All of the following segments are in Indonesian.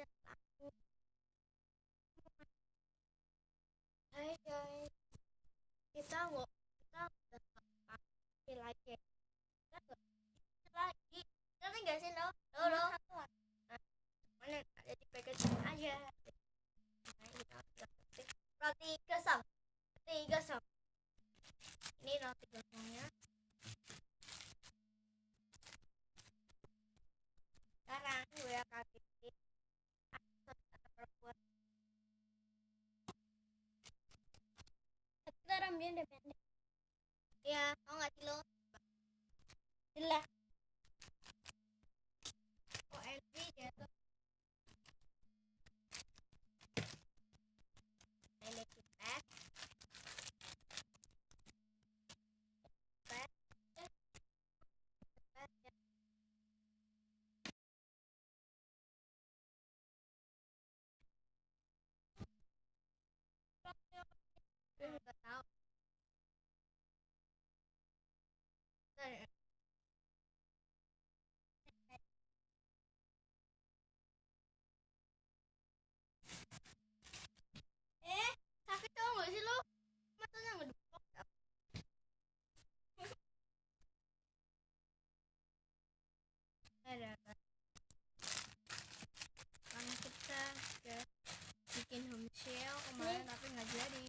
Aku. Hai guys, kita udah pakai lagi. Kita nggak lagi. Tapi nggak sih lo? Lo. Nah, mana ada di packaging aja. Nah, kita udah ketik roti gosong. Roti gosong. Ini roti gosongnya. Sekarang gue akan bikin perempuan. Kita rambutnya udah pendek. Iya, mau nggak sih lo? Jelas. OMG jatuh. Ini kita. Nggak tahu. Sakit tau nggak sih lo? Matanya ngedukok. Ada apa? Kan kita udah bikin home shell kemarin tapi nggak jadi.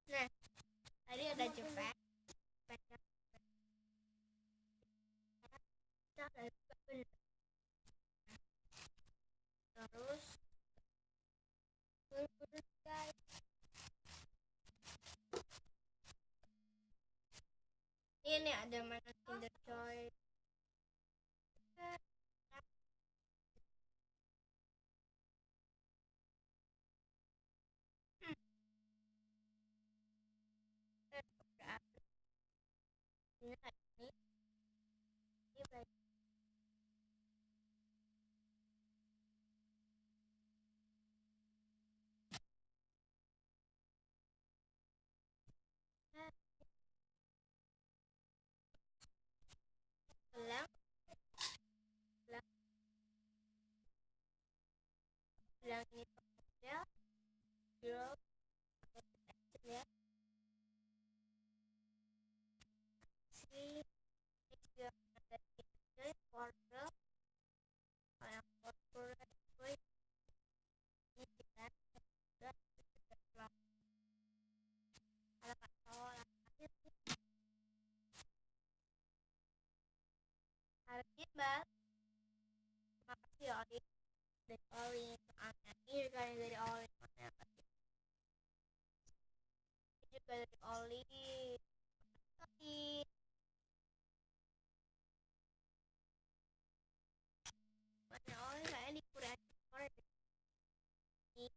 Nah, tadi ada jepet. Kita ada juga bener. Terus guys. Ini ada mana Kinder Joy. Ini baik. Belang ini ya girl ya si juga ada di keluarga yang corporate boy ini kita sudah kalau pak tahu harus mbak makasih ya Oli dari Oli soalnya ini juga dari Oli ini juga dari Oli tapi mana Oli kayaknya di Korea ini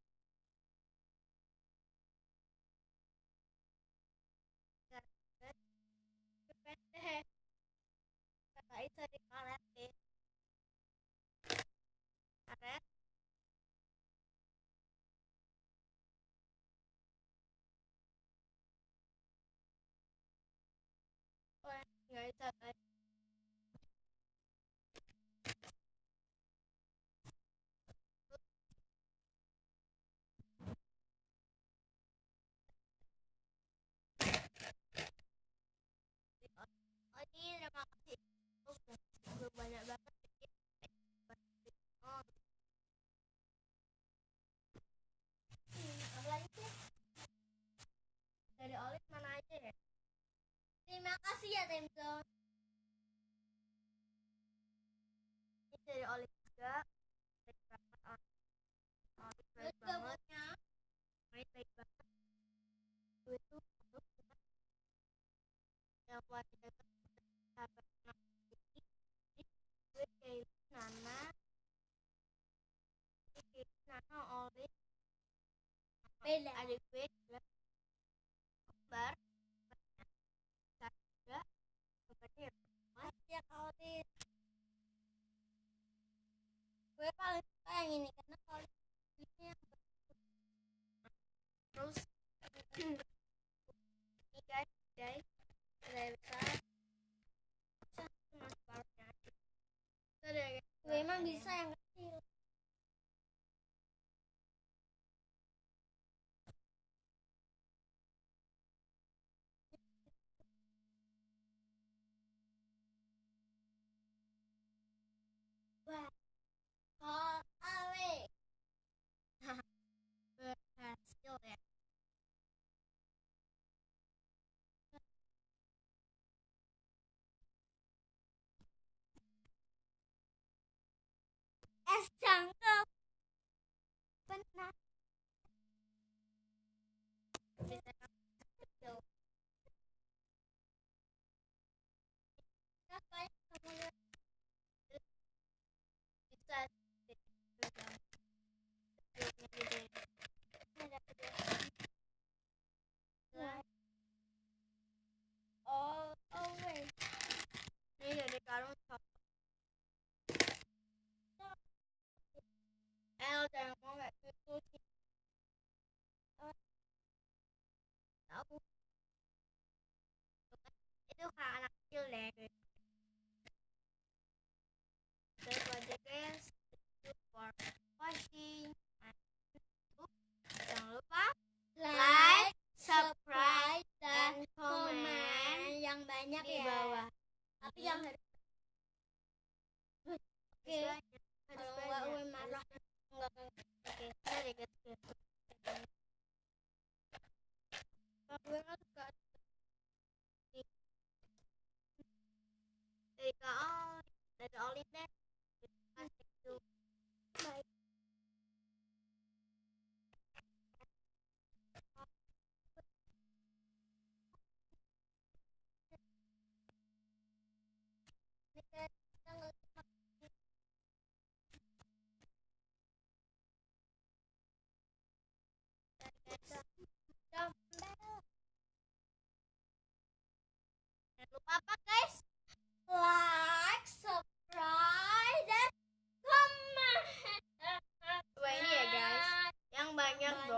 pendek kata itu di karet deh karet oh nggak bisa guys oh ini terima kasih udah banyak banget oh apa lagi sih dari Oli mana aja ya terima kasih ya Temzon ini dari Oli juga baik banget Oli baik banget Oli baik banget gue tuh yang buat jaga sahabat ini gue kayak Nana Oli beda adik gue juga kembar juga kembarnya ya Oli gue paling suka yang ini karena kalau ini yang terus ini guys saya bisa mas barunya ada usah yang kecil. Wah, call away. Berhasil ya. Es cangkep. Benar. Bisa kecil. Apa yang kamu lihat? Bisa all away. Ini jadi karung coklat. Jangan mau nggak gitu sih. Tahu. Itu kayak anak kecil deh. That's what the guys do for watching. Jangan lupa like, subscribe, dan komen yang banyak di bawah. Tapi yang harus oke. Kalau nggak Uwe marah. Enggak. Oke, sorry guys. Gue nggak suka. Dari all in there. Bye. Jangan lupa apa guys? Like, subscribe, dan comment. Wah ini ya guys, yang banyak dong.